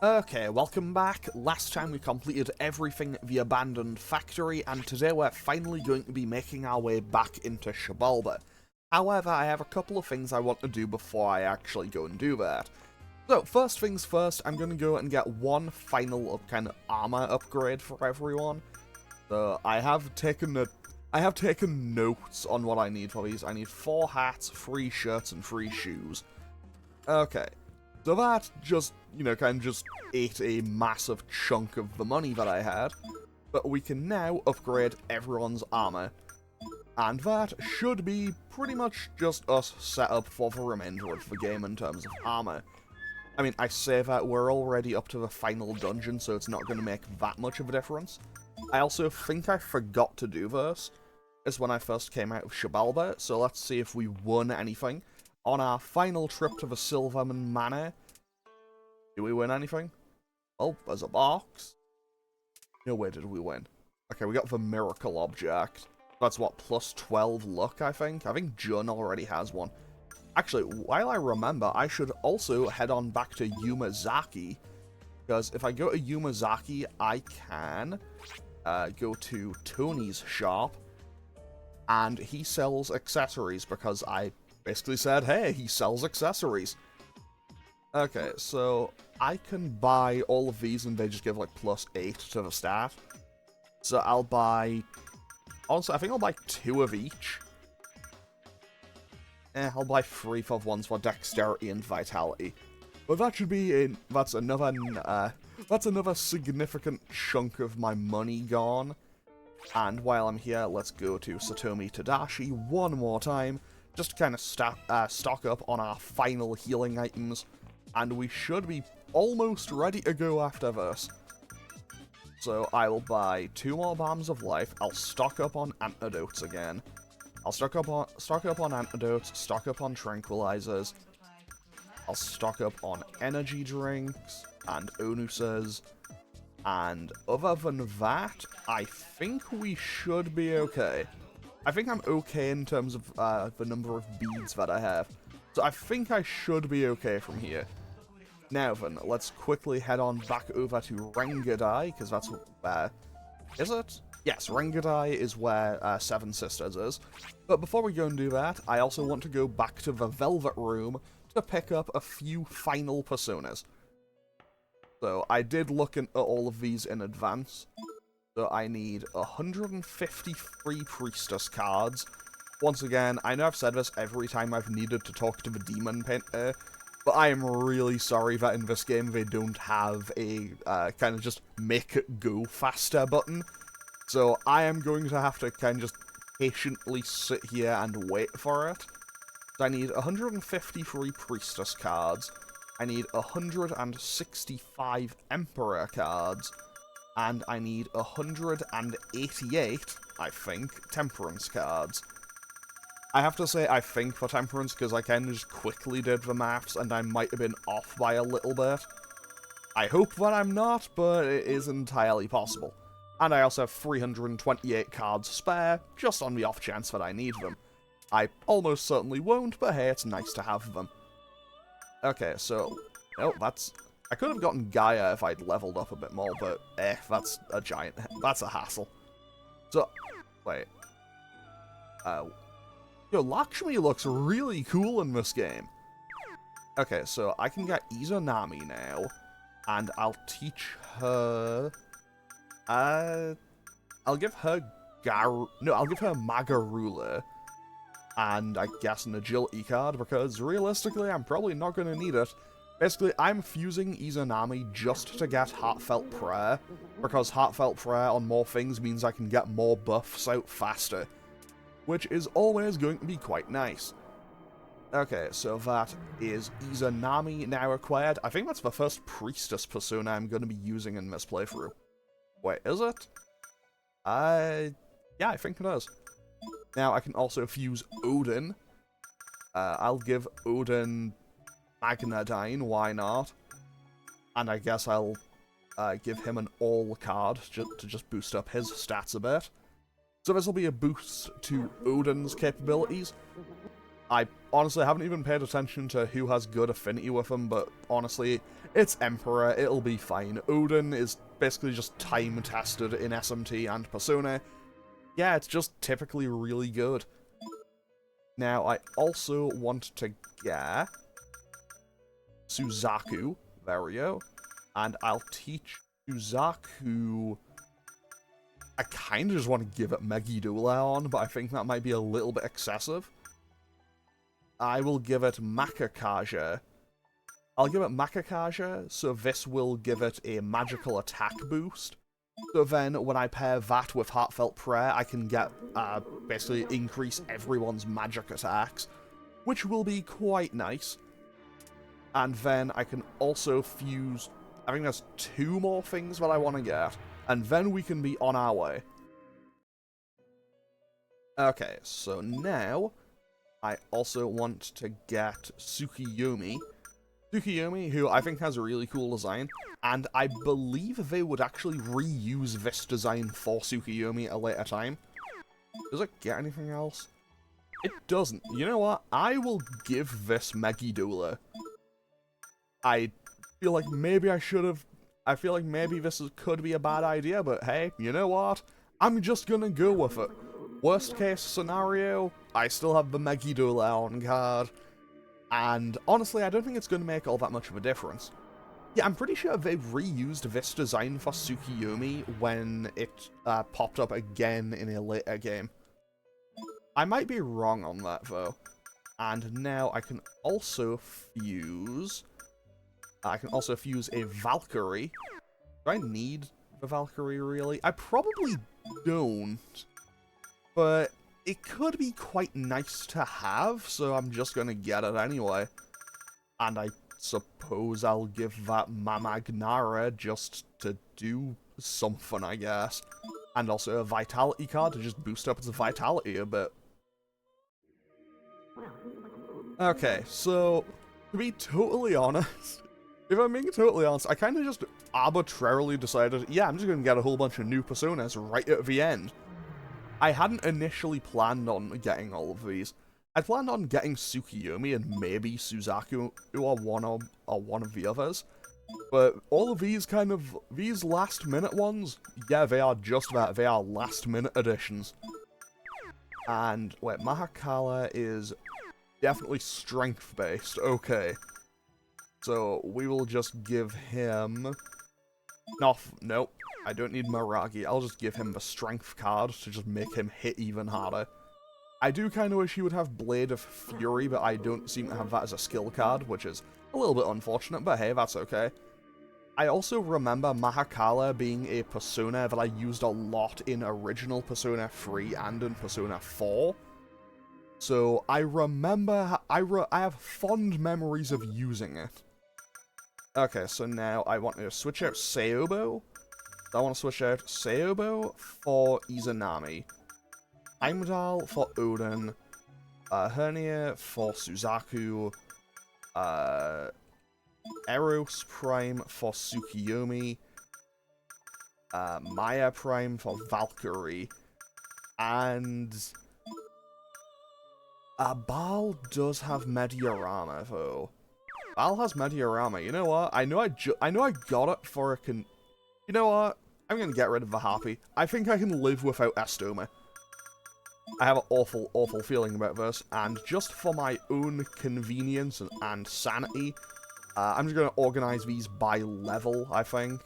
Okay, welcome back. Last time we completed everything at the abandoned factory, and today we're finally going to be making our way back into Xibalba. However, I have a couple of things I want to do before I actually go and do that. So, first things first, I'm going to go and get one final kind of armor upgrade for everyone. So, I have taken notes on what I need for these. I need 4 hats, 3 shirts, and 3 shoes. Okay. So that just, kind of just ate a massive chunk of the money that I had. But we can now upgrade everyone's armor. And that should be pretty much just us set up for the remainder of the game in terms of armor. I mean, I say that we're already up to the final dungeon, so it's not going to make that much of a difference. I also think I forgot to do this, is when I first came out of Xibalba, so let's see if we won anything. On our final trip to the Silverman Manor, did we win anything? Oh, there's a box. No way did we win. Okay, we got the miracle object. That's what, plus 12 luck, I think? I think Jun already has one. Actually, while I remember, I should also head on back to Yumazaki, because if I go to Yumazaki, I can go to Tony's shop, and he sells accessories, because I basically said, hey, he sells accessories. Okay, so I can buy all of these and they just give like plus 8 to the stat. So I'll buy, honestly, I think I'll buy 2 of each. I'll buy 3 for ones for dexterity and vitality. But that should be that's another significant chunk of my money gone. And while I'm here, let's go to Satomi Tadashi one more time, just to kind of stock up on our final healing items, and we should be almost ready to go after this. So I will buy 2 more bombs of life, I'll stock up on antidotes again, I'll stock up on antidotes, stock up on tranquilizers, I'll stock up on energy drinks, and onuses, and other than that, I think we should be okay. I think I'm okay in terms of the number of beads that I have. So I think I should be okay from here. Now then, let's quickly head on back over to Rengadai, because that's where... is it? Yes, Rengadai is where Seven Sisters is. But before we go and do that, I also want to go back to the Velvet Room to pick up a few final personas. So I did look at all of these in advance. So I need 153 Priestess cards. Once again, I know I've said this every time I've needed to talk to the Demon Painter, but I am really sorry that in this game they don't have a kind of just make it go faster button. So I am going to have to kind of just patiently sit here and wait for it. So I need 153 Priestess cards. I need 165 Emperor cards. And I need 188, I think, Temperance cards. I have to say I think for Temperance because I kind of just quickly did the maths and I might have been off by a little bit. I hope that I'm not, but it is entirely possible. And I also have 328 cards spare, just on the off chance that I need them. I almost certainly won't, but hey, it's nice to have them. Okay, so... oh, that's... I could have gotten Gaia if I'd leveled up a bit more, but that's a giant... that's a hassle. So, wait. Yo, Lakshmi looks really cool in this game. Okay, so I can get Izanami now, and I'll teach her... I'll give her I'll give her Magarula, and I guess an agility card, because realistically I'm probably not going to need it. Basically, I'm fusing Izanami just to get Heartfelt Prayer, because Heartfelt Prayer on more things means I can get more buffs out faster, which is always going to be quite nice. Okay, so that is Izanami now acquired. I think that's the first Priestess persona I'm going to be using in this playthrough. Wait, is it? Yeah, I think it is. Now I can also fuse Odin. I'll give Odin Magnadyne, why not? And I guess I'll give him an all card to just boost up his stats a bit. So this will be a boost to Odin's capabilities. I honestly, I haven't even paid attention to who has good affinity with him, but honestly, it's Emperor, it'll be fine. Odin is basically just time-tested in SMT and Persona. Yeah, it's just typically really good. Now, I also want to get Suzaku. There we go. And I'll teach Suzaku... I kind of just want to give it Megidolaon, but I think that might be a little bit excessive. I will give it Makakaja. I'll give it Makakaja, so this will give it a magical attack boost. So then, when I pair that with Heartfelt Prayer, I can get, basically increase everyone's magic attacks, which will be quite nice. And then I can also fuse, I think there's 2 more things that I want to get, and then we can be on our way. Okay, so now, I also want to get Tsukiyomi. Tsukiyomi, who I think has a really cool design, and I believe they would actually reuse this design for Tsukiyomi at a later time. Does it get anything else? It doesn't. You know what? I will give this Megidula. I feel like maybe I should have... I feel like maybe this could be a bad idea, but hey, you know what? I'm just gonna go with it. Worst case scenario, I still have the Megidolaon card. And honestly, I don't think it's going to make all that much of a difference. Yeah, I'm pretty sure they reused this design for Tsukiyomi when it popped up again in a later game. I might be wrong on that, though. And now I can also fuse... I can also fuse a Valkyrie. Do I need the Valkyrie, really? I probably don't. But it could be quite nice to have, so I'm just gonna get it anyway. And I suppose I'll give that Mamagnara just to do something, I guess. And also a Vitality card to just boost up its Vitality a bit. Okay, so, to be totally honest, if I'm being totally honest, I kind of just arbitrarily decided, yeah, I'm just gonna get a whole bunch of new Personas right at the end. I hadn't initially planned on getting all of these. I planned on getting Tsukiyomi and maybe Suzaku, who are one of the others. But all of these these last minute ones, yeah, they are just that, they are last minute additions. And, wait, Mahakala is definitely strength based, okay. So, we will just give him... Nope. I don't need Miragi. I'll just give him the strength card to just make him hit even harder. I do kind of wish he would have Blade of Fury, but I don't seem to have that as a skill card, which is a little bit unfortunate, but hey, that's okay. I also remember Mahakala being a persona that I used a lot in original Persona 3 and in Persona 4. So I remember, I have fond memories of using it. Okay, so now I want to switch out Seobo. I want to switch out Seobo for Izanami, Heimdall for Odin, Hernia for Suzaku, Eros Prime for Tsukiyomi, Maya Prime for Valkyrie, and Baal does have Mediorama though. Baal has Mediorama. You know what? I know I got it for a You know what? I'm gonna get rid of the Harpy. I think I can live without Estoma. I have an awful, awful feeling about this, and just for my own convenience and sanity, I'm just gonna organize these by level, I think.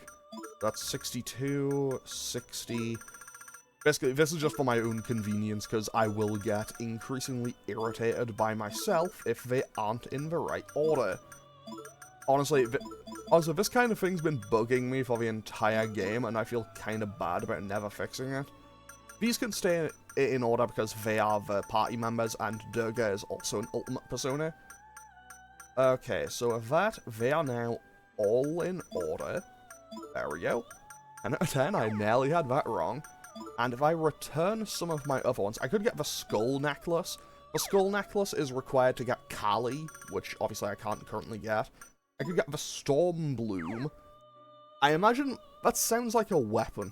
That's 62, 60... Basically, this is just for my own convenience, because I will get increasingly irritated by myself if they aren't in the right order. Honestly, this kind of thing's been bugging me for the entire game, and I feel kind of bad about never fixing it. These can stay in order because they are the party members, and Durga is also an ultimate persona. Okay, so with that, they are now all in order. There we go. 10 out of 10, I nearly had that wrong. And if I return some of my other ones, I could get the Skull Necklace. The Skull Necklace is required to get Kali, which obviously I can't currently get. I could get the Storm Bloom. I imagine that sounds like a weapon.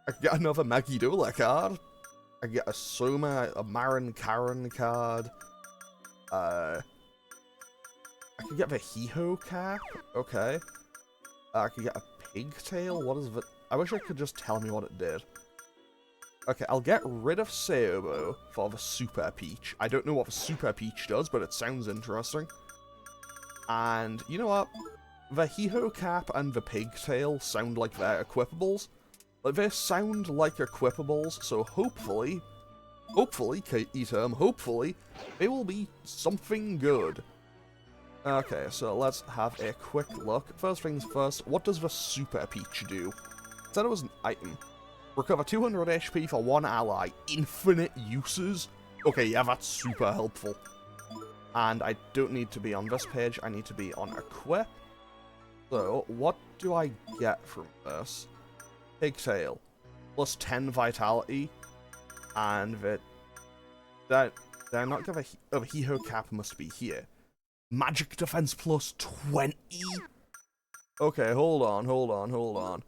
I could get another Megidula card. I could get a Soma, a Marin Karen card. I could get the Hee-Ho cap. Okay. I could get a pigtail. What is the... I wish I could just tell me what it did. Okay, I'll get rid of Xibalba for the Super Peach. I don't know what the Super Peach does, but it sounds interesting. And, you know what? The Hee-Ho cap and the pigtail sound like they're equipables. Like, they sound like equipables, so hopefully, key term, hopefully, they will be something good. Okay, so let's have a quick look. First things first, what does the Super Peach do? It said it was an item. Recover 200 HP for one ally. Infinite uses? Okay, yeah, that's super helpful. And I don't need to be on this page, I need to be on Equip. So, what do I get from this? Pigtail. Plus 10 Vitality. And the... Did I not give a... Oh, the Hee-Ho cap must be here. Magic defense plus 20? Okay, hold on.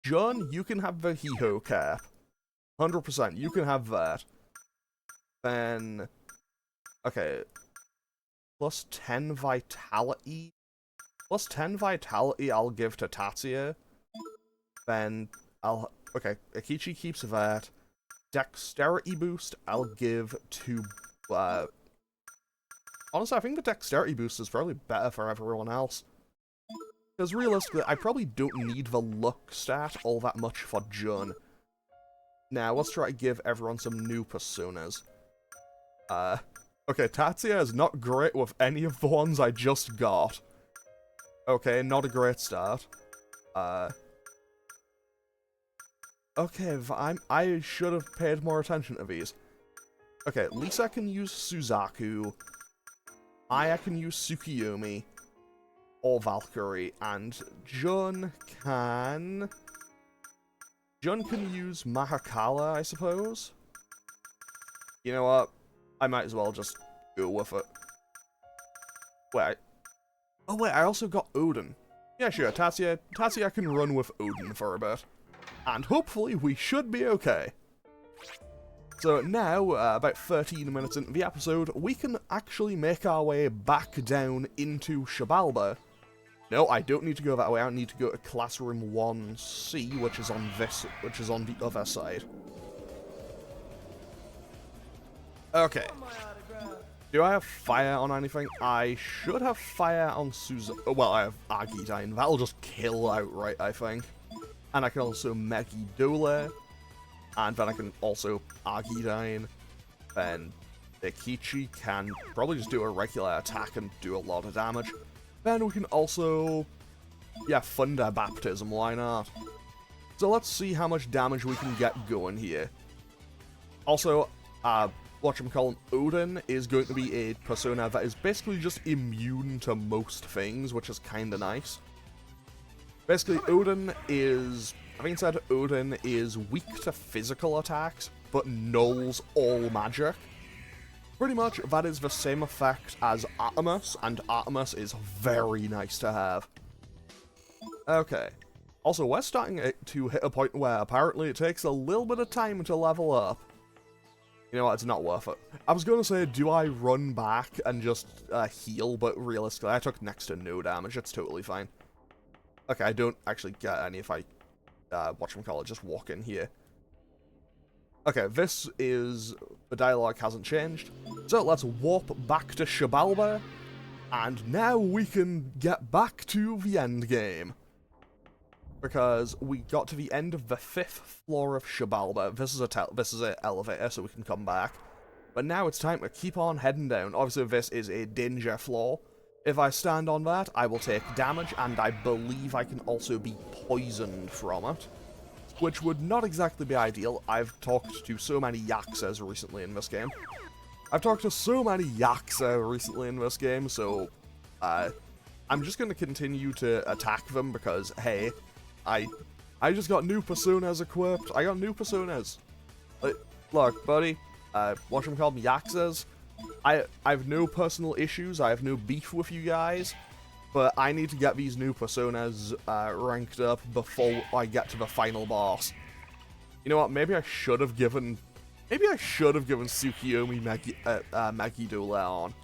John, you can have the Hee-Ho cap. 100%, you can have that. Then... Okay. Plus 10 Vitality? Plus 10 Vitality I'll give to Tatsuya. Then I'll... Okay, Akichi keeps that. Dexterity boost I'll give to... Honestly, I think the Dexterity boost is probably better for everyone else. Because realistically, I probably don't need the luck stat all that much for Jun. Now, let's try to give everyone some new personas. Okay, Tatsuya is not great with any of the ones I just got. Okay, not a great start. Okay, I should have paid more attention to these. Okay, Lisa can use Suzaku. Aya can use Tsukiyomi. Or Valkyrie. And Jun can use Mahakala, I suppose? You know what? I might as well just go with it. Wait, oh wait, I also got Odin. Yeah, sure, Tatsuya can run with Odin for a bit. And hopefully we should be okay. So now, about 13 minutes into the episode, we can actually make our way back down into Xibalba. No, I don't need to go that way, I need to go to Classroom 1C, which is on the other side. Okay. Do I have fire on anything? I should have fire on well, I have Agidine. That'll just kill outright, I think. And I can also Megidole. And then I can also Agidine. Then Ikichi can probably just do a regular attack and do a lot of damage. Then we can also... yeah, Thunder Baptism, why not? So let's see how much damage we can get going here. Also, whatchamacallit, Odin is going to be a persona that is basically just immune to most things, which is kinda nice. Basically, Odin is... I think it said Odin is weak to physical attacks, but nulls all magic. Pretty much, that is the same effect as Artemis, and Artemis is very nice to have. Okay. Also, we're starting to hit a point where apparently it takes a little bit of time to level up. You know what, it's not worth it. I was going to say, do I run back and just heal, but realistically, I took next to no damage, it's totally fine. Okay, I don't actually get any if I, whatchamacallit, just walk in here. Okay, this is... the dialogue hasn't changed. So let's warp back to Xibalba, and now we can get back to the end game. Because we got to the end of the 5th floor of Xibalba. This is an elevator, so we can come back. But now it's time to keep on heading down. Obviously, this is a danger floor. If I stand on that, I will take damage, and I believe I can also be poisoned from it. Which would not exactly be ideal. I've talked to so many Yaksas recently in this game. So I'm just going to continue to attack them because, hey, I just got new personas equipped. I got new personas. Look, buddy, whatchamacallit, Yaksas, I have no personal issues, I have no beef with you guys, but I need to get these new personas ranked up before I get to the final boss. You know what, maybe I should have given Maybe I should have given Tsukiyomi Megidula on.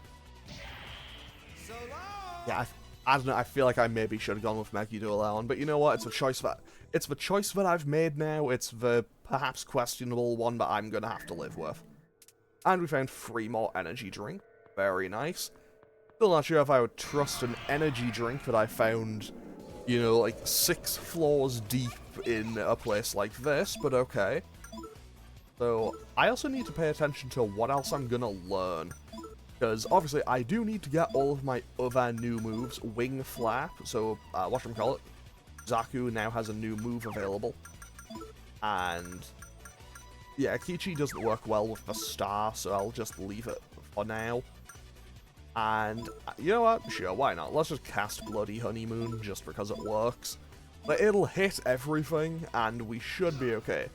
Yeah, I don't know, I feel like I maybe should have gone with Megidula on, but you know what, it's the choice that I've made now, it's the perhaps questionable one, but I'm gonna have to live with. And we found 3 more energy drinks. Very nice. Still not sure if I would trust an energy drink that I found, you know, like 6 floors deep in a place like this, but okay. So, I also need to pay attention to what else I'm gonna learn. Because, obviously, I do need to get all of my other new moves. Wing Flap, so, whatchamacallit, Zaku now has a new move available. And, yeah, Kichi doesn't work well with the star, so I'll just leave it for now. And, you know what? Sure, why not? Let's just cast Bloody Honeymoon, just because it works. But it'll hit everything, and we should be okay.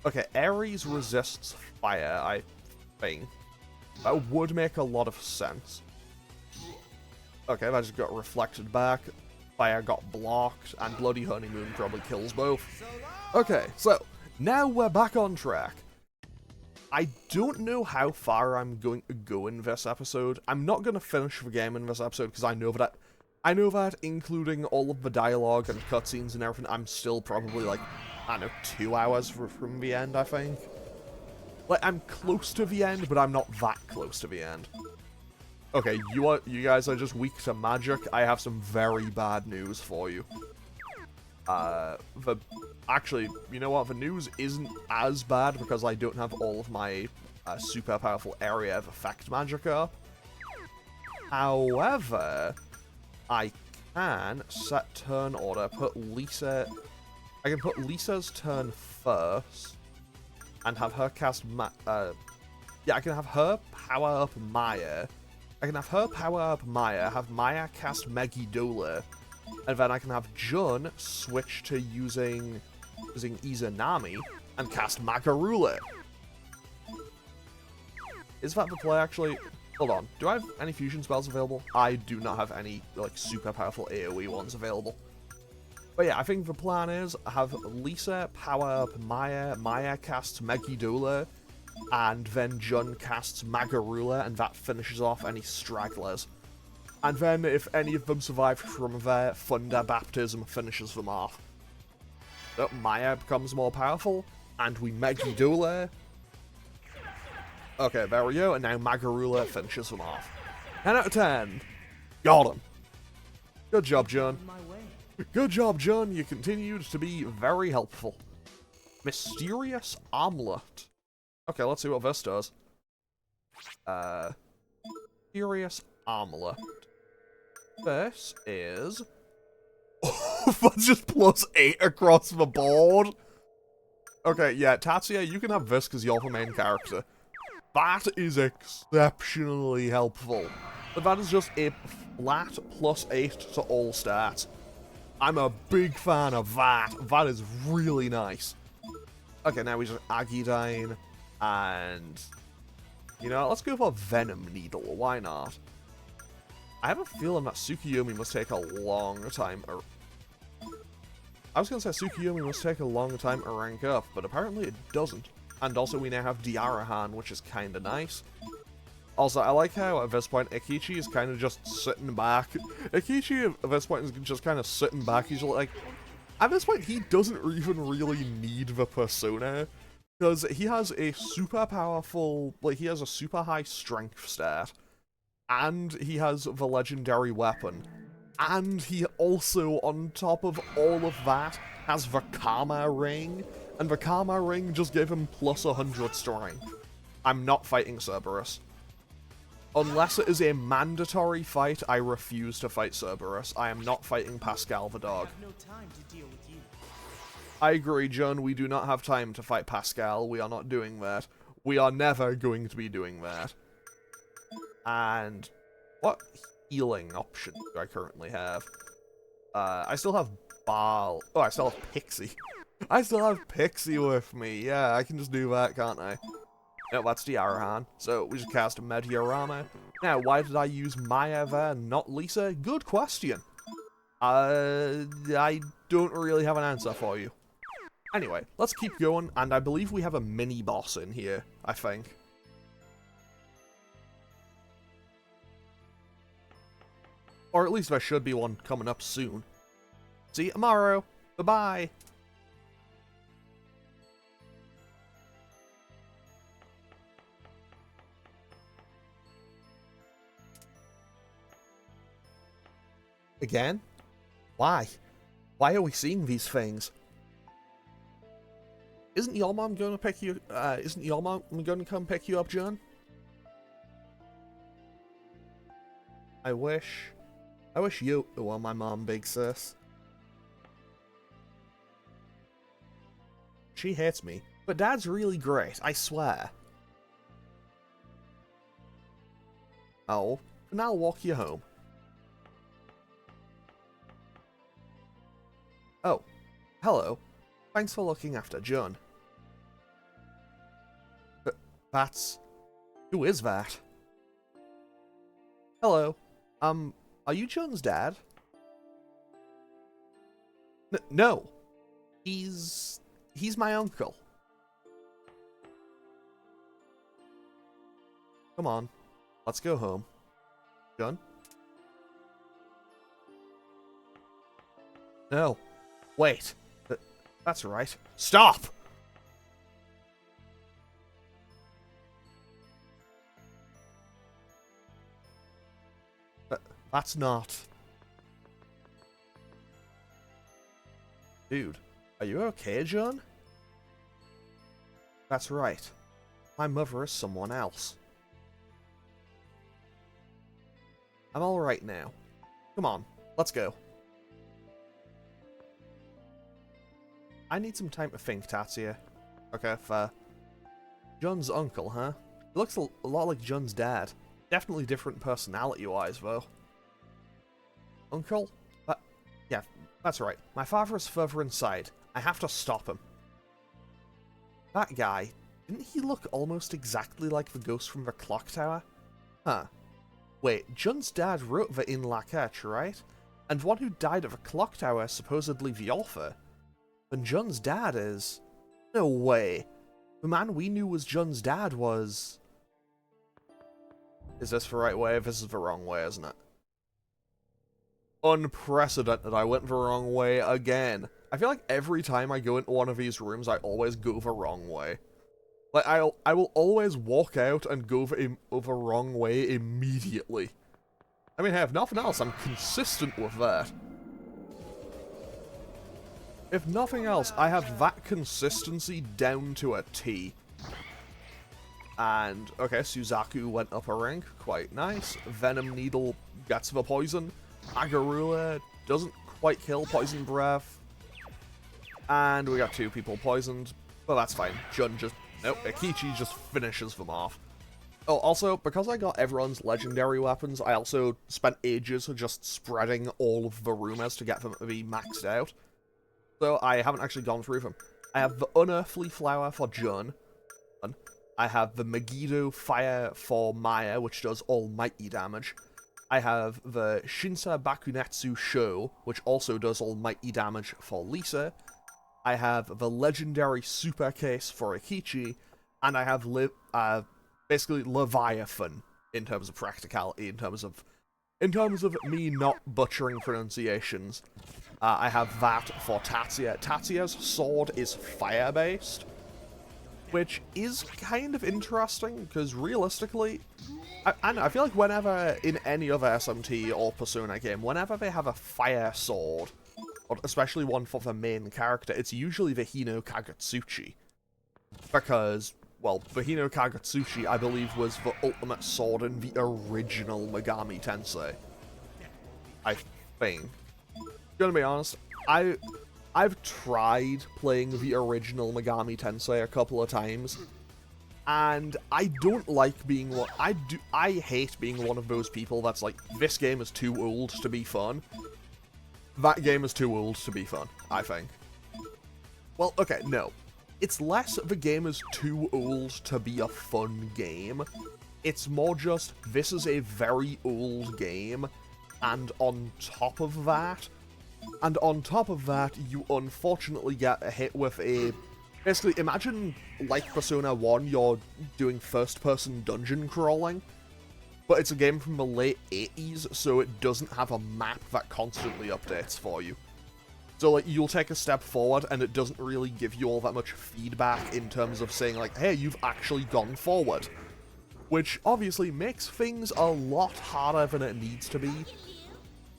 Okay, Ares resists fire, I think. That would make a lot of sense. Okay, that just got reflected back. Fire got blocked, and Bloody Honeymoon probably kills both. Okay, so, now we're back on track. I don't know how far I'm going to go in this episode. I'm not going to finish the game in this episode, because I know that including all of the dialogue and cutscenes and everything, I'm still probably like, I don't know, 2 hours from the end, I think. Like, I'm close to the end, but I'm not that close to the end. Okay, you guys are just weak to magic. I have some very bad news for you. Actually, you know what? The news isn't as bad because I don't have all of my super powerful area of effect magic up. However, I can set turn order, I can put Lisa's turn first, and have her cast yeah, I can have her power up Maya. I can have her power up Maya, have Maya cast Megidula, and then I can have Jun switch to using Izanami and cast Magarula. Is that the play, actually? Hold on, do I have any fusion spells available? I do not have any, like, super powerful AoE ones available. But yeah, I think the plan is have Lisa power up Maya, Maya casts Megidula, and then Jun casts Magarula, and that finishes off any stragglers. And then, if any of them survive from their Thunder Baptism, finishes them off. So, Maya becomes more powerful, and we Megidula. Okay, there we go, and now Magarula finishes them off. 10 out of 10. Got him. Good job, Jun. Good job, Jun. You continued to be very helpful. Mysterious Omelette. Okay, let's see what this does. Mysterious Omelette. This is... that's just +8 across the board. Okay, yeah, Tatsuya, you can have this because you're the main character. That is exceptionally helpful. But that is just a flat +8 to all stats. I'm a big fan of that. That is really nice. Okay, now we just Agidine, and... you know, let's go for Venom Needle. Why not? I have a feeling that Tsukiyomi must take a long time... I was going to say Tsukiyomi must take a long time to rank up, but apparently it doesn't. And also we now have Diarahan, which is kind of nice. Also, I like how at this point Akechi is kind of just sitting back. Akechi at this point is just kind of sitting back. He's like, at this point he doesn't even really need the persona, because he has a super powerful, like he has a super high strength stat, and he has the legendary weapon, and he also, on top of all of that, has the Karma Ring, and the Karma Ring just gave him +100 strength. I'm not fighting Cerberus. Unless it is a mandatory fight, I refuse to fight Cerberus. I am not fighting Pascal the dog. I agree, Jun, we do not have time to fight Pascal. We are not doing that. We are never going to be doing that. And what healing option do I currently have? I still have Baal. Oh, I still have Pixie. I still have Pixie with me. Yeah, I can just do that, can't I? No, that's Diarahan. So we just cast Mediorama. Now, why did I use Maya there, not Lisa? Good question. I don't really have an answer for you. Anyway, let's keep going, and I believe we have a mini-boss in here, I think. Or at least there should be one coming up soon. See you tomorrow. Bye-bye. Again? Why? Why are we seeing these things? Isn't your mom going to pick you? Isn't your mom going to come pick you up, John? I wish you were my mom, big sis. She hates me, but Dad's really great, I swear. Oh, and I'll walk you home. Oh, hello. Thanks for looking after John. That's... Who is that? Hello. Are you John's dad? No. He's my uncle. Come on. Let's go home. John? No. Wait. That's right. Stop! That's not... Dude, are you okay, John? That's right. My mother is someone else. I'm alright now. Come on, let's go. I need some time to think, Tatsuya. Okay, fair. John's uncle, huh? He looks a lot like John's dad. Definitely different personality-wise, though. Uncle? Yeah, that's right. My father is further inside. I have to stop him. That guy, didn't he look almost exactly like the ghost from the clock tower? Huh. Wait, John's dad wrote the In Lak'ech, right? And the one who died at the clock tower is supposedly the author. And John's dad is... No way. The man we knew was John's dad was... Is this the right way? This is the wrong way, isn't it? Unprecedented, I went the wrong way again. I feel like every time I go into one of these rooms, I always go the wrong way. Like, I will always walk out and go the wrong way immediately. I mean, hey, if nothing else, I'm consistent with that. If nothing else, I have that consistency down to a T. And, okay, Suzaku went up a rank, quite nice. Venom Needle gets the poison. Agarula doesn't quite kill Poison Breath. And we got 2 people poisoned, but that's fine. Jun just... Nope, Akechi just finishes them off. Oh, also, because I got everyone's legendary weapons, I also spent ages just spreading all of the rumors to get them to be maxed out. So I haven't actually gone through them. I have the Unearthly Flower for Jun. I have the Megiddo Fire for Maya, which does almighty damage. I have the Shinsa Bakunetsu Sho, which also does almighty damage for Lisa. I have the legendary Super Case for Akechi, and I have basically Leviathan in terms of practicality, in terms of me not butchering pronunciations. I have that for Tatsuya. Tatsuya's sword is fire-based, which is kind of interesting, because realistically, I feel like whenever, in any other SMT or Persona game, whenever they have a fire sword, or especially one for the main character, it's usually the Hino Kagetsuchi. Because, well, the Hino Kagetsuchi, I believe, was the ultimate sword in the original Megami Tensei. I think. Gonna be honest, I've tried playing the original Megami Tensei a couple of times, and I don't like being one. I hate being one of those people that's like, this game is too old to be fun. That game is too old to be fun, I think. Well, okay, no. It's less the game is too old to be a fun game. It's more just, this is a very old game, and on top of that, And on top of that, you unfortunately get hit with a... Basically, imagine, like Persona 1, you're doing first-person dungeon crawling, but it's a game from the late 80s, so it doesn't have a map that constantly updates for you. So, like, you'll take a step forward, and it doesn't really give you all that much feedback in terms of saying, like, hey, you've actually gone forward. Which, obviously, makes things a lot harder than it needs to be.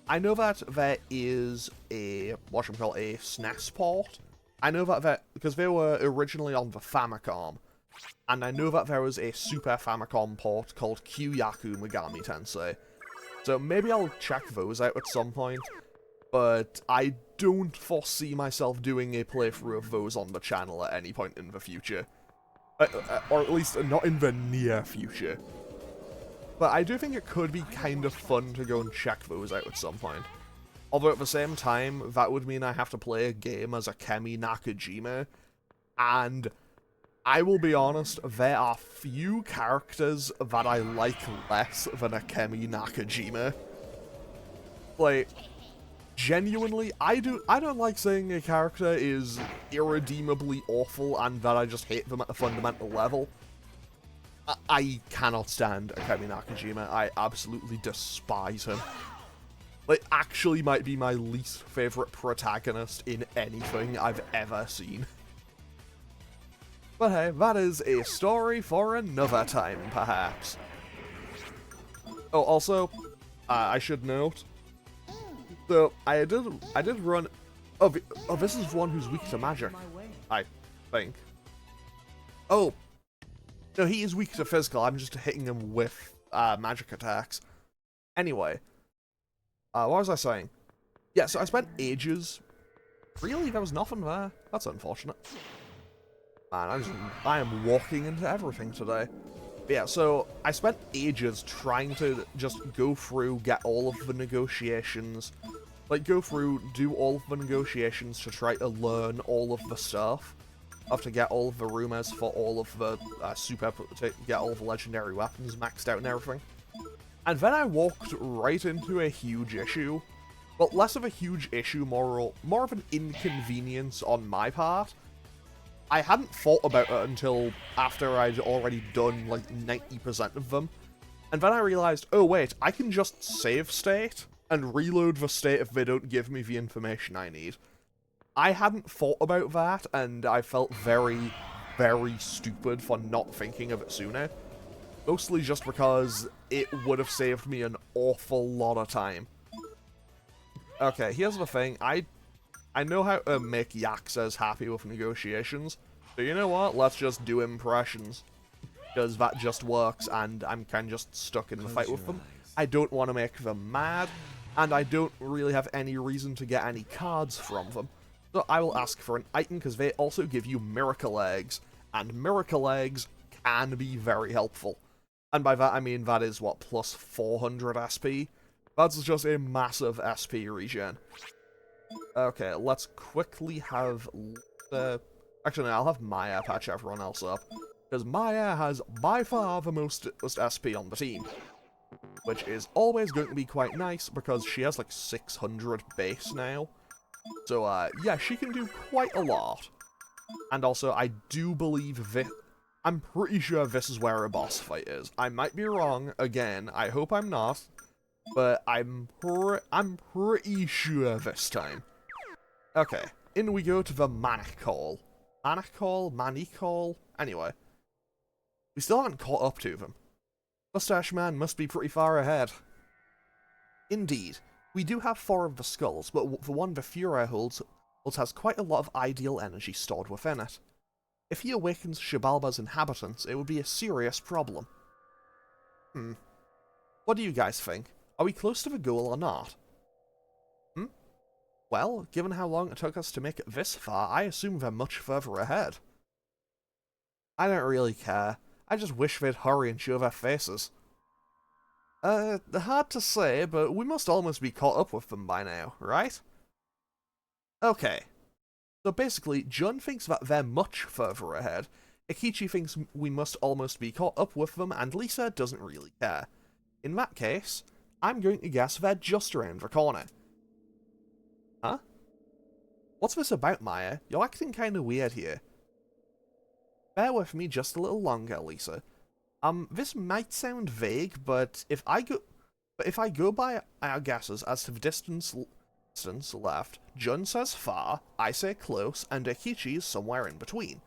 I know that there is a, a SNES port. I know that because they were originally on the Famicom. And I know that there was a Super Famicom port called Kyu-Yaku Megami Tensei. So maybe I'll check those out at some point. But I don't foresee myself doing a playthrough of those on the channel at any point in the future. Or at least not in the near future. But I do think it could be kind of fun to go and check those out at some point. Although at the same time, that would mean I have to play a game as a Kemi Nakajima. And I will be honest, there are few characters that I like less than a Kemi Nakajima. Like, genuinely, I don't like saying a character is irredeemably awful and that I just hate them at a fundamental level. I cannot stand Kemi Nakajima. I absolutely despise him. Like, actually might be my least favorite protagonist in anything I've ever seen. But hey, that is a story for another time, perhaps. Oh, also, I should note, so I did run... Oh, this is one who's weak to magic, I think. Oh, no, he is weak to physical, I'm just hitting him with magic attacks. Anyway, what was I saying? Yeah, so I spent ages... Really? There was nothing there? That's unfortunate. Man, I am walking into everything today. But yeah, so I spent ages trying to just go through, get all of the negotiations. Like, go through, do all of the negotiations to try to learn all of the stuff. Have to get all of the rumors for all of the to get all of the legendary weapons maxed out and everything. And then I walked right into a huge issue. Well, less of a huge issue, more of an inconvenience on my part. I hadn't thought about it until after I'd already done, like, 90% of them. And then I realized, oh wait, I can just save state and reload the state if they don't give me the information I need. I hadn't thought about that, and I felt very, very stupid for not thinking of it sooner. Mostly just because it would have saved me an awful lot of time. Okay, here's the thing. I know how to make Yakuza's happy with negotiations. So you know what? Let's just do impressions. Because that just works, and I'm kind of just stuck in the fight with them. I don't want to make them mad, and I don't really have any reason to get any cards from them. So I will ask for an item, because they also give you miracle eggs, and miracle eggs can be very helpful. And by that I mean that is, what, plus 400 SP? That's just a massive SP regen. Okay, let's quickly have... Actually, no, I'll have Maya patch everyone else up. Because Maya has by far the most SP on the team. Which is always going to be quite nice, because she has like 600 base now. So, yeah, she can do quite a lot. And also, I do believe this... I'm pretty sure this is where a boss fight is. I might be wrong, again, I hope I'm not. But I'm pretty sure this time. Okay, in we go to the Manic Call. Manic Call? Manic Call? Anyway. We still haven't caught up to them. Mustache Man must be pretty far ahead. Indeed. We do have 4 of the skulls, but the one the Fuhrer holds has quite a lot of ideal energy stored within it. If he awakens Xibalba's inhabitants, it would be a serious problem. What do you guys think? Are we close to the goal or not? Well, given how long it took us to make it this far, I assume they're much further ahead. I don't really care. I just wish they'd hurry and show their faces. Hard to say, but we must almost be caught up with them by now, right? Okay. So basically, Jun thinks that they're much further ahead, Ikichi thinks we must almost be caught up with them, and Lisa doesn't really care. In that case, I'm going to guess they're just around the corner. Huh? What's this about, Maya? You're acting kinda weird here. Bear with me just a little longer, Lisa. This might sound vague, but if I go by our guesses as to the distance left, Jun says far, I say close, and Akichi is somewhere in between.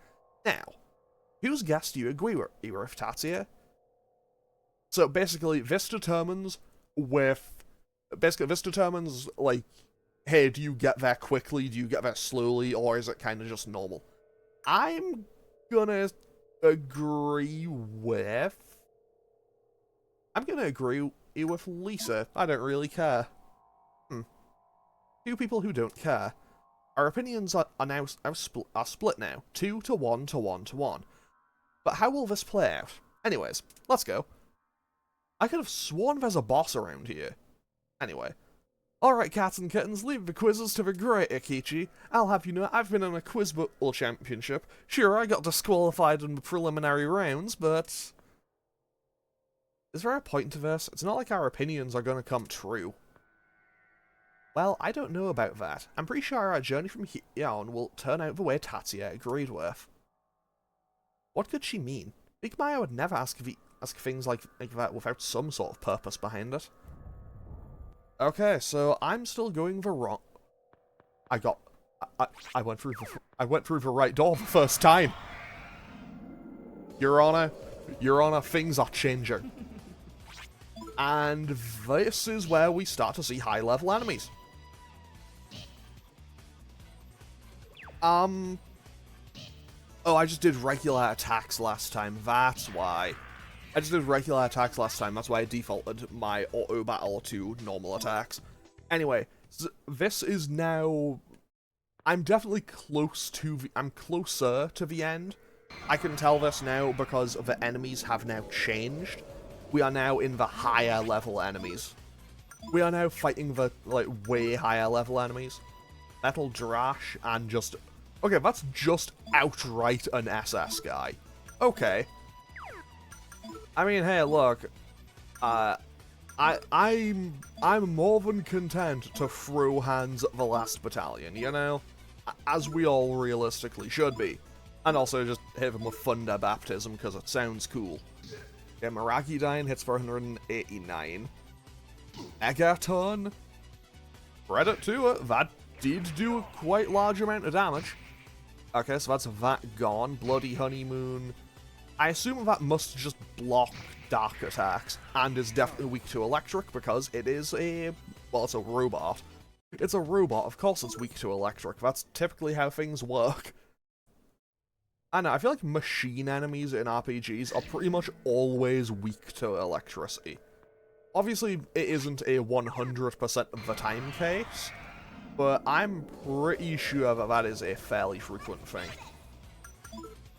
Now, whose guess do you agree with, Tatsuya? So basically, this determines, like, hey, do you get there quickly, do you get there slowly, or is it kind of just normal? I'm gonna agree with Lisa. I don't really care. Two people who don't care. Our opinions are split now. 2 to 1 to 1 to 1. But how will this play out? Anyways, let's go. I could have sworn there's a boss around here. Anyway. Alright, cats and kittens, leave the quizzes to the great Akichi. I'll have you know, I've been in a quiz bowl championship. Sure, I got disqualified in the preliminary rounds, but... is there a point to this? It's not like our opinions are gonna come true. Well, I don't know about that. I'm pretty sure our journey from here on will turn out the way Tatsuya agreed with. What could she mean? Big Maya would never ask things like that without some sort of purpose behind it. Okay, so I'm still going the wrong... I went through the right door the first time. Your Honor, things are changing. And this is where we start to see high-level enemies. Oh, I just did regular attacks last time, that's why. I just did regular attacks last time, that's why I defaulted my auto battle to normal attacks. Anyway, this is now... I'm definitely I'm closer to the end. I can tell this now because the enemies have now changed. We are now in the higher level enemies. We are now fighting the, like, way higher level enemies. Metal Drash and just... okay, that's just outright an SS guy. Okay. I mean, hey, look, I'm more than content to throw hands at the last battalion, you know? As we all realistically should be. And also just hit them with Thunder Baptism, because it sounds cool. Okay, Maragidyne hits for 189. Megaton, credit to it, that did do a quite large amount of damage. Okay, so that's that gone. Bloody Honeymoon. I assume that must just block dark attacks, and is definitely weak to electric, because it is a... well, it's a robot. It's a robot, of course it's weak to electric. That's typically how things work. I know, I feel like machine enemies in RPGs are pretty much always weak to electricity. Obviously, it isn't a 100% of the time case, but I'm pretty sure that that is a fairly frequent thing.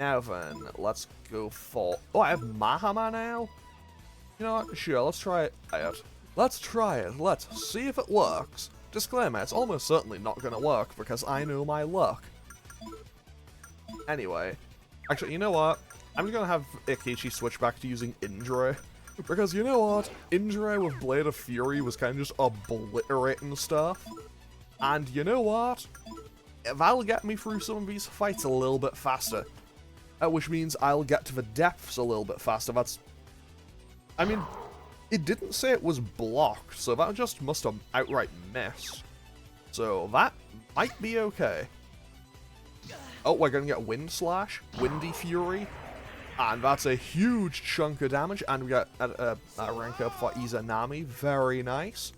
Now then, let's go for... oh, I have Mahama now? You know what? Sure, let's try it. Let's try it. Let's see if it works. Disclaimer, it's almost certainly not gonna work, because I know my luck. Anyway. Actually, you know what? I'm just gonna have Akichi switch back to using Indra. Because you know what? Indra with Blade of Fury was kind of just obliterating stuff. And you know what? That'll get me through some of these fights a little bit faster. Which means I'll get to the depths a little bit faster. That's... I mean, it didn't say it was blocked, so that just must have outright missed. So that might be okay. Oh, we're gonna get Wind Slash, Windy Fury, and that's a huge chunk of damage, and we got a rank up for Izanami, very nice.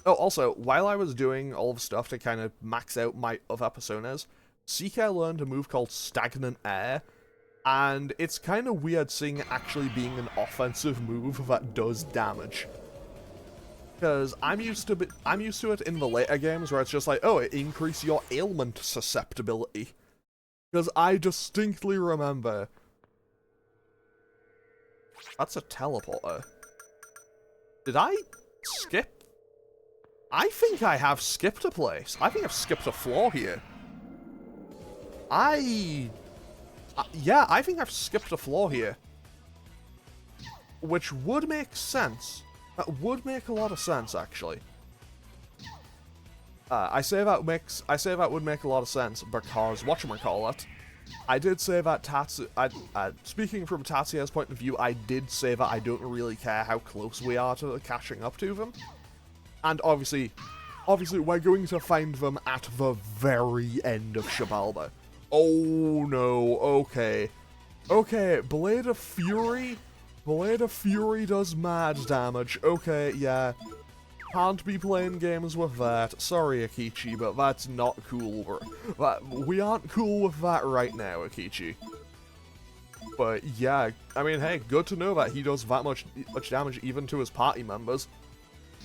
Oh, also, while I was doing all the stuff to kind of max out my other personas, CK learned a move called Stagnant Air, and it's kind of weird seeing it actually being an offensive move that does damage. Because I'm used to it in the later games where it's just like, oh, it increases your ailment susceptibility. Because I distinctly remember... that's a teleporter. Did I skip? I think I have skipped a place. I think I've skipped a floor here. Yeah, I think I've skipped a floor here. Which would make sense. That would make a lot of sense, actually. I say that would make a lot of sense because whatchamacallit, I did say that speaking from Tatsuya's point of view, I did say that I don't really care how close we are to catching up to them. And obviously we're going to find them at the very end of Xibalba. Oh no, okay. Okay, Blade of Fury does mad damage. Okay, yeah. Can't be playing games with that. Sorry, Akechi, but that's not cool. We aren't cool with that right now, Akechi. But yeah, I mean, hey, good to know that he does that much damage even to his party members.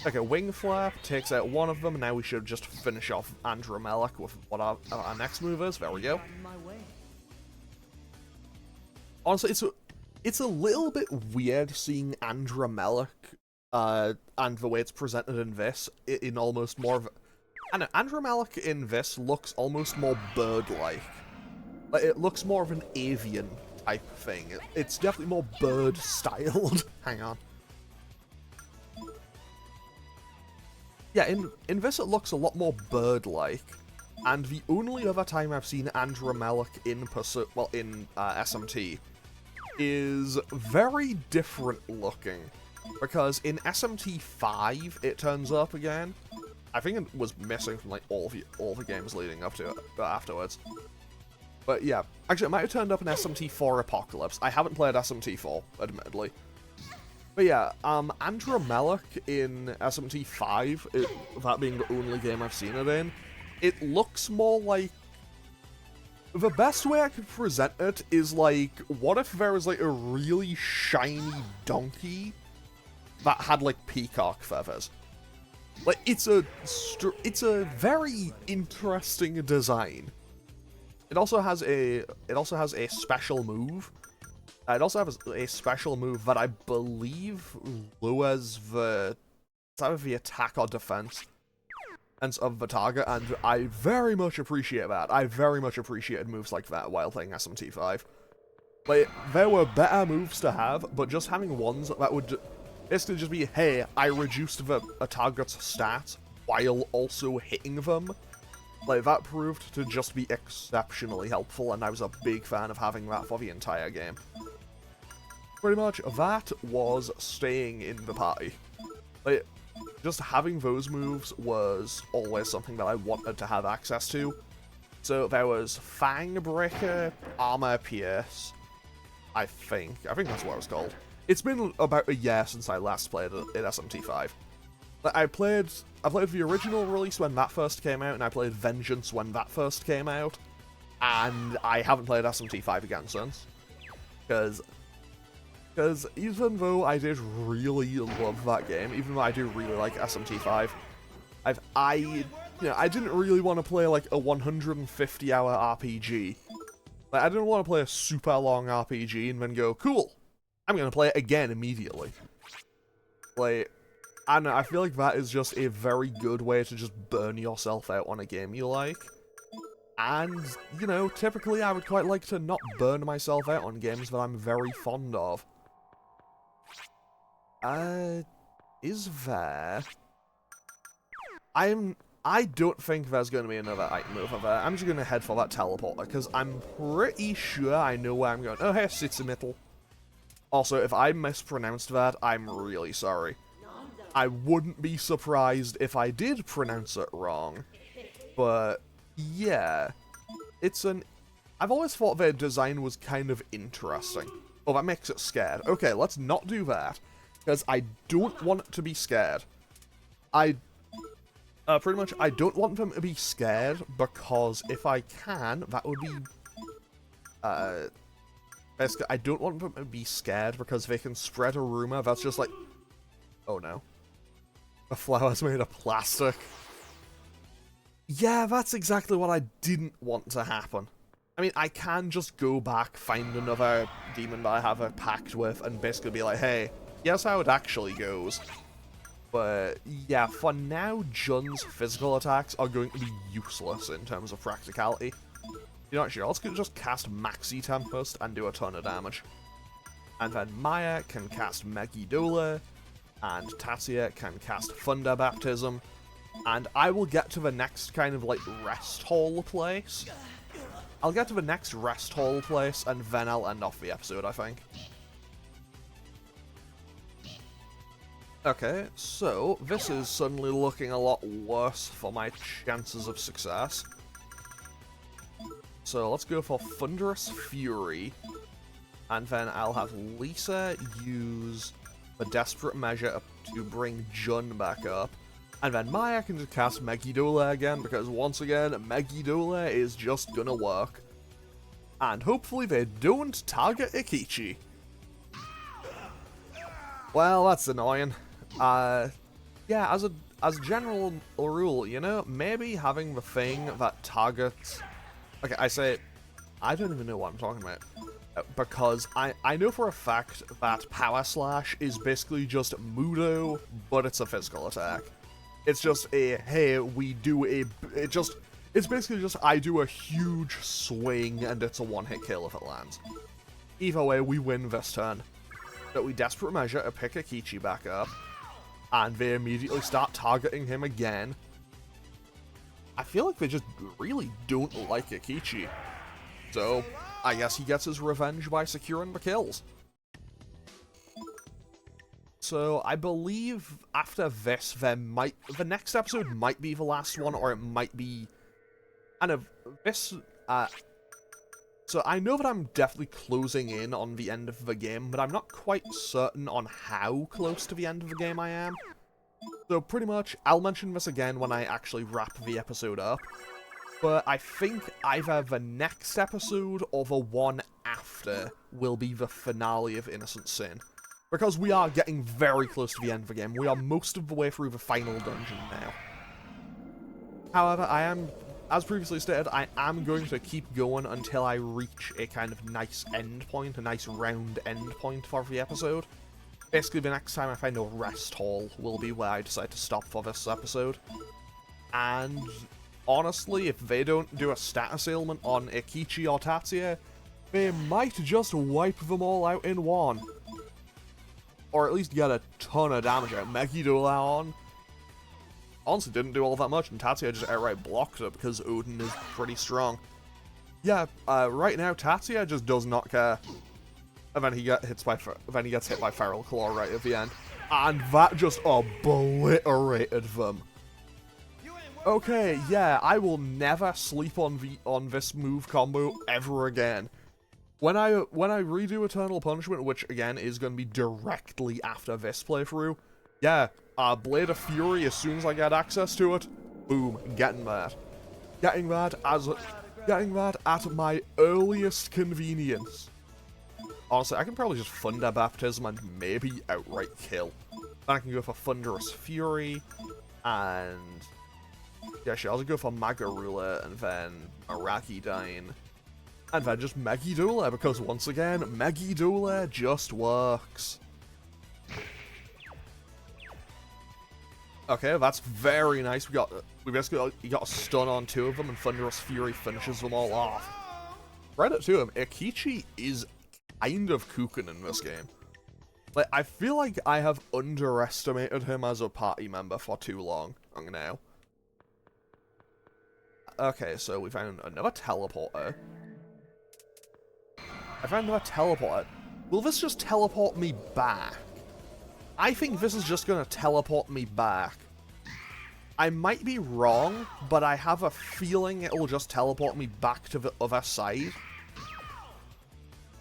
Okay, Wing Flap takes out one of them. Now we should just finish off Andrew Melek with what our next move is. There we go. Honestly, it's a little bit weird seeing Andrew Melek and the way it's presented in this, in almost more of... I know, Andrew Melek in this looks almost more bird-like. Like, it looks more of an avian type thing. It's definitely more bird-styled. Hang on. Yeah, in this it looks a lot more bird-like. And the only other time I've seen Andrew Melek in SMT is very different looking. Because in SMT 5, it turns up again. I think it was missing from like all the games leading up to it afterwards. But yeah, actually it might have turned up in SMT 4 Apocalypse. I haven't played SMT 4, admittedly. But yeah, Andrew Melek in SMT 5, that being the only game I've seen it in, it looks more like... The best way I could present it is like, what if there was like a really shiny donkey that had like peacock feathers? Like, it's a very interesting design. It also has a special move. It also has a special move that I believe lowers it's either the attack or defense of the target, and I very much appreciate that. I very much appreciated moves like that while playing SMT5. Like, there were better moves to have, but just having ones that would basically just be, hey, I reduced a target's stats while also hitting them. Like, that proved to just be exceptionally helpful, and I was a big fan of having that for the entire game. Pretty much, that was staying in the party. Like, just having those moves was always something that I wanted to have access to. So there was Fang Breaker, Armor Pierce, I think that's what it was called. It's been about a year since I last played it in SMT5. I played the original release when that first came out, and I played Vengeance when that first came out, and I haven't played SMT5 again since. Because even though I did really love that game, even though I do really like SMT5, I didn't really want to play like a 150-hour RPG. Like, I didn't want to play a super long RPG and then go, cool, I'm going to play it again immediately. Like, I don't know, I feel like that is just a very good way to just burn yourself out on a game you like. And, you know, typically I would quite like to not burn myself out on games that I'm very fond of. Is there... I don't think there's going to be another item over there. I'm just going to head for that teleporter, because I'm pretty sure I know where I'm going. Oh, hey, Sitsumitl. Also, if I mispronounced that, I'm really sorry. I wouldn't be surprised if I did pronounce it wrong. But, yeah. I've always thought their design was kind of interesting. Oh, that makes it scared. Okay, let's not do that. Because I don't want it to be scared. Pretty much, I don't want them to be scared, because if I can, that would be... basically, I don't want them to be scared, because they can spread a rumor that's just like... Oh no. The flower's made of plastic. Yeah, that's exactly what I didn't want to happen. I mean, I can just go back, find another demon that I have a pact with, and basically be like, hey, here's how it actually goes. But, yeah, for now, Jun's physical attacks are going to be useless in terms of practicality. You know, actually, let's just cast Maxi Tempest and do a ton of damage. And then Maya can cast Megiddola, and Tatsuya can cast Thunder Baptism. and I will get to the next kind of, like, rest hall place. I'll get to the next rest hall place, and then I'll end off the episode, I think. Okay, so this is suddenly looking a lot worse for my chances of success. So let's go for Thunderous Fury, and then I'll have Lisa use the Desperate Measure to bring Jun back up, and then Maya can just cast Megidula again, because once again, Megidula is just gonna work. And hopefully they don't target Ikichi. Well, that's annoying. Yeah, as a general rule, you know, maybe having the thing that targets... Okay, I don't even know what I'm talking about. Because I know for a fact that Power Slash is basically just Mudo, but it's a physical attack. It's just a, hey, we do a... It's basically just, I do a huge swing, and it's a one-hit kill if it lands. Either way, we win this turn. So we Desperate Measure to pick Ikichi back up, and they immediately start targeting him again. I feel like they just really don't like Ikichi. So, I guess he gets his revenge by securing the kills. So, I believe after this, the next episode might be the last one, or it might be... So I know that I'm definitely closing in on the end of the game, but I'm not quite certain on how close to the end of the game I am. So pretty much, I'll mention this again when I actually wrap the episode up, but I think either the next episode or the one after will be the finale of Innocent Sin. Because we are getting very close to the end of the game. We are most of the way through the final dungeon now. However, as previously stated, I am going to keep going until I reach a kind of nice end point, a nice round end point for the episode. Basically, the next time I find a rest hall will be where I decide to stop for this episode. And honestly, if they don't do a status ailment on Ikichi or Tatsuya, they might just wipe them all out in one. Or at least get a ton of damage out. Megidula on honestly didn't do all that much, and Tatsuya just outright blocked it because Odin is pretty strong. Yeah, right now Tatsuya just does not care. And then he gets hit by Feral Claw right at the end. And that just obliterated them. Okay, yeah, I will never sleep on this move combo ever again. When I redo Eternal Punishment, which again is going to be directly after this playthrough, yeah, Blade of Fury, as soon as I get access to it, boom, getting that. Getting that at my earliest convenience. Honestly, I can probably just Thunder Baptism and maybe outright kill. Then I can go for Thunderous Fury, and... yeah, sure, I'll just go for Magarula, and then Arakidyne, and then just Megidula, because once again, Megidula just works. Okay, that's very nice. We basically got a stun on two of them, and Thunderous Fury finishes them all off. Credit to him, Ikichi is kind of cooking in this game. Like, I feel like I have underestimated him as a party member for too long now. Okay, so we found another teleporter. I found another teleporter. Will this just teleport me back? I think this is just going to teleport me back. I might be wrong, but I have a feeling it will just teleport me back to the other side.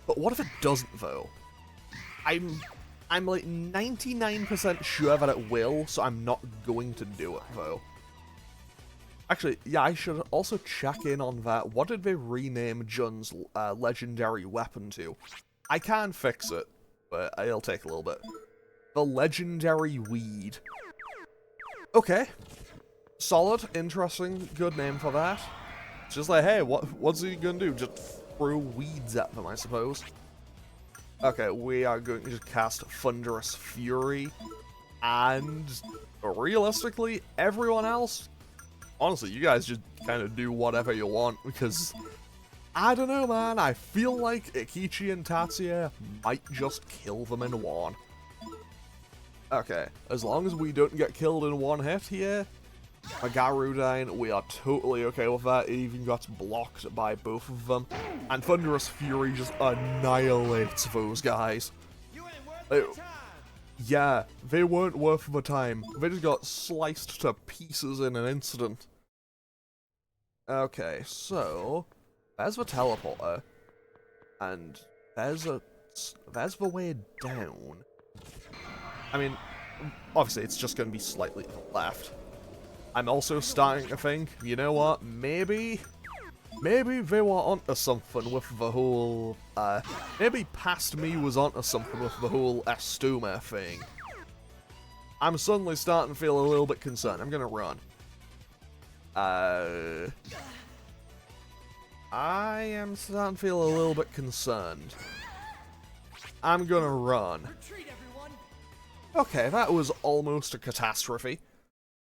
But what if it doesn't, though? I'm like 99% sure that it will, so I'm not going to do it, though. Actually, yeah, I should also check in on that. What did they rename Jun's legendary weapon to? I can fix it, but it'll take a little bit. The Legendary Weed. Okay. Solid, interesting, good name for that. It's just like, hey, what's he gonna do? Just throw weeds at them, I suppose. Okay, we are going to just cast Thunderous Fury. And realistically, everyone else, honestly, you guys just kind of do whatever you want, because I don't know, man. I feel like Ikichi and Tatsuya might just kill them in one. Okay, as long as we don't get killed in one hit here, Magarudyne, we are totally okay with that. It even got blocked by both of them. And Thunderous Fury just annihilates those guys. Yeah, they weren't worth the time. They just got sliced to pieces in an instant. Okay, so there's the teleporter, and there's the way down. I mean, obviously it's just going to be slightly to the left. I'm also starting to think, you know what, maybe they were onto something with the whole, maybe past me was onto something with the whole Estuma thing. I'm suddenly starting to feel a little bit concerned. I'm gonna run. I am starting to feel a little bit concerned. I'm gonna run. Okay, that was almost a catastrophe.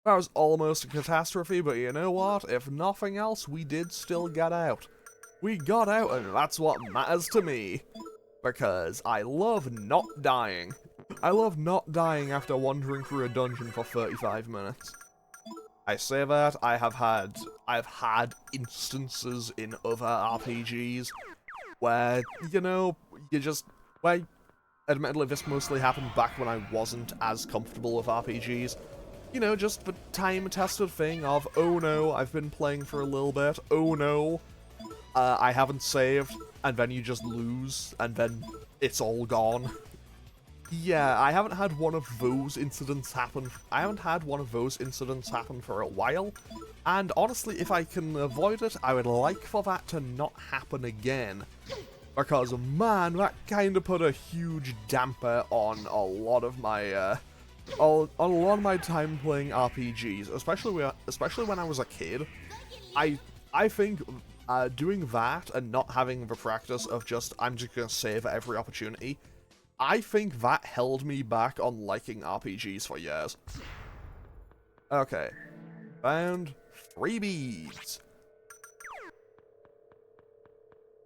That was almost a catastrophe, but you know what? If nothing else, we did still get out. We got out, and that's what matters to me. Because I love not dying. I love not dying after wandering through a dungeon for 35 minutes. I say that, I've had instances in other RPGs where, you know, admittedly this mostly happened back when I wasn't as comfortable with RPGs. You know, just the time-tested thing of, oh no, I've been playing for a little bit, oh no, I haven't saved, and then you just lose, and then it's all gone. Yeah, I haven't had one of those incidents happen. I haven't had one of those incidents happen for a while, and honestly, if I can avoid it, I would like for that to not happen again. Because, man, that kind of put a huge damper on a lot of my, on a lot of my time playing RPGs, especially when I was a kid. I think doing that and not having the practice of I'm just gonna save at every opportunity, I think that held me back on liking RPGs for years. Okay, found 3 beads.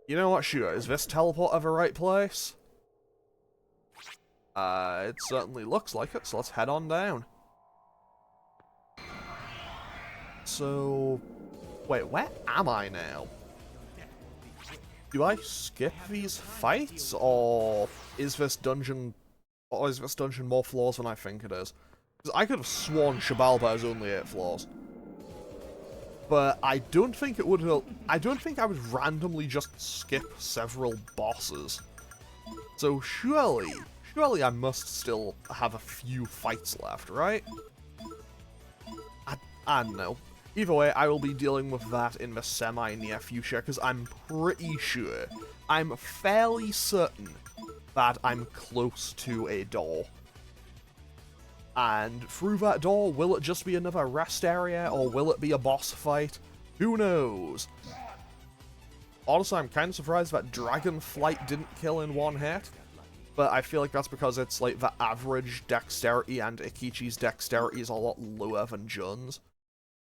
You know what, sure, is this teleporter the right place? It certainly looks like it, so let's head on down. So, wait, where am I now? Do I skip these fights, or is this dungeon more floors than I think it is? Because I could have sworn Xibalba has only 8 floors. But I don't think it would. I don't think I would randomly just skip several bosses. So surely I must still have a few fights left, right? I don't know. Either way, I will be dealing with that in the semi-near future, because I'm pretty sure, I'm fairly certain that I'm close to a door. And through that door, will it just be another rest area, or will it be a boss fight? Who knows? Honestly, I'm kind of surprised that Dragonflight didn't kill in one hit, but I feel like that's because it's like the average dexterity, and Ikichi's dexterity is a lot lower than Jun's.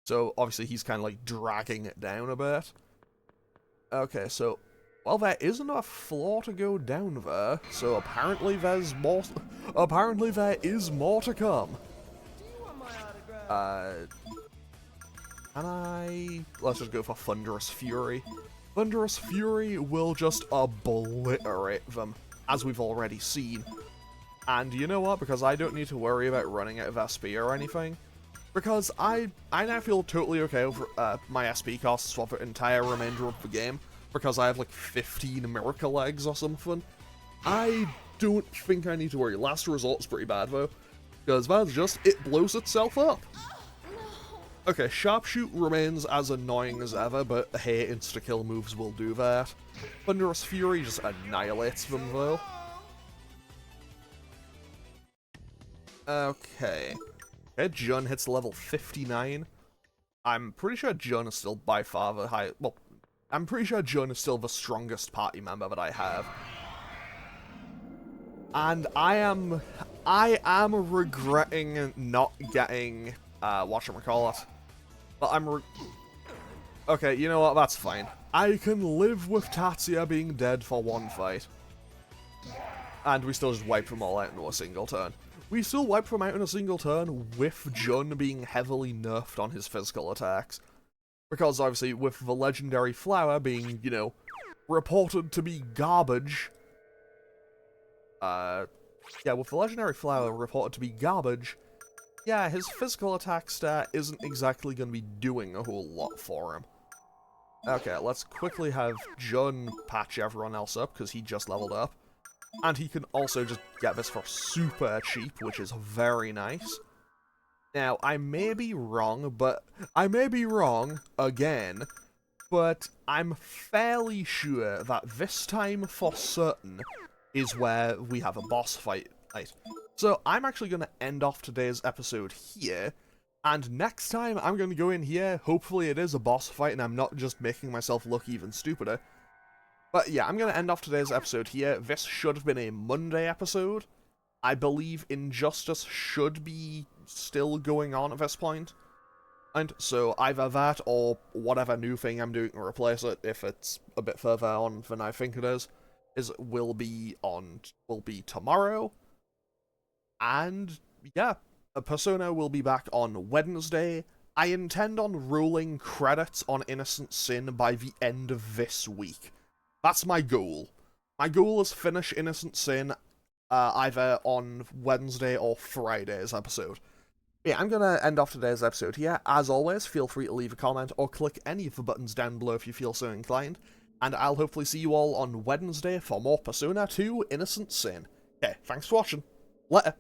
So obviously he's kind of like dragging it down a bit. Okay, so, well, there isn't a floor to go down there, so apparently there's more. Apparently there is more to come. Let's just go for Thunderous Fury. Thunderous Fury will just obliterate them, as we've already seen. And you know what? Because I don't need to worry about running out of SP or anything. Because I now feel totally okay with my SP costs for the entire remainder of the game, because I have like 15 Miracle Eggs or something. I don't think I need to worry. Last Resort's pretty bad though, because that's just, it blows itself up. Okay, Sharpshoot remains as annoying as ever, but hey, insta-kill moves will do that. Thunderous Fury just annihilates them though. Okay. Jun hits level 59. I'm pretty sure Jun is still by far the highest. Well, I'm pretty sure Jun is still the strongest party member that I have. And I am regretting not getting whatchamacallit. But okay, you know what, that's fine. I can live with Tatsuya being dead for one fight. And we still just wipe them all out in a single turn. we still wiped them out in a single turn, with Jun being heavily nerfed on his physical attacks. Because obviously, with the legendary flower being, you know, reported to be garbage. Yeah, with the legendary flower reported to be garbage, yeah, his physical attack stat isn't exactly going to be doing a whole lot for him. Okay, let's quickly have Jun patch everyone else up, because he just leveled up. And he can also just get this for super cheap, which is very nice. Now, I may be wrong, again, but I'm fairly sure that this time for certain is where we have a boss fight. Right. So I'm actually going to end off today's episode here, and next time I'm going to go in here, hopefully it is a boss fight and I'm not just making myself look even stupider. But yeah, I'm going to end off today's episode here. This should have been a Monday episode. I believe Injustice should be still going on at this point. And so either that or whatever new thing I'm doing to replace it, if it's a bit further on than I think it is will be tomorrow. And yeah, Persona will be back on Wednesday. I intend on rolling credits on Innocent Sin by the end of this week. That's my goal. My goal is finish Innocent Sin either on Wednesday or Friday's episode. Yeah, I'm going to end off today's episode here. As always, feel free to leave a comment or click any of the buttons down below if you feel so inclined. And I'll hopefully see you all on Wednesday for more Persona 2 Innocent Sin. Okay, thanks for watching. Later.